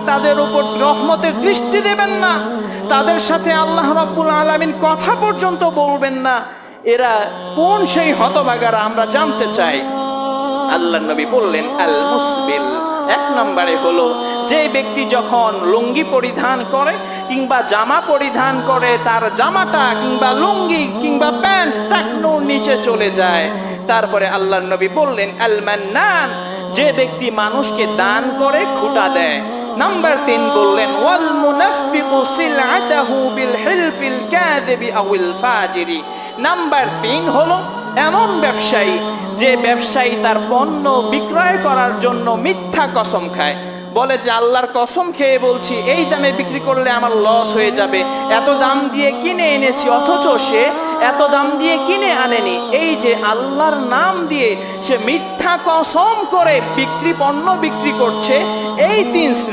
তাদের উপর রহমতের দৃষ্টি দেবেন না, তাদের সাথে আল্লাহ রাব্বুল আলামিন কথা পর্যন্ত বলবেন না। এরা কোন সেই হতভাগারা আমরা জানতে চাই। আল্লাহর নবী বললেন আল মুসবিল, এক নম্বরে হলো যে ব্যক্তি যখন লুঙ্গি পরিধান করে কিংবা জামা পরিধান করে, তার জামাটা কিংবা লুঙ্গি কিংবা প্যান্ট টাকনুর নিচে চলে যায়। তারপরে আল্লাহর নবী বললেন আল মান্নান, যে ব্যক্তি মানুষকে দান করে খুঁটা দেয়। নাম্বার 3 বললেন ওয়াল মুনাফিকু সিলআতাহু বিল হিলফিল কাযিবি আউল ফাজিরি। নাম্বার 3 হলো এমন ব্যবসায়ী যে ব্যবসায়ী তার পণ্য বিক্রয় করার জন্য মিথ্যা কসম খায়, বলে যে আল্লাহর কসম খেয়ে বলছি এই দামে বিক্রি করলে আমার লস হয়ে যাবে, এত দাম দিয়ে কিনে এনেছি, অথচ সে এত দাম দিয়ে কিনে আনেনি। এই যে আল্লাহর নাম দিয়ে সে মিথ্যা কসম করে পণ্য বিক্রি করছে, এই 3 শ্রেণী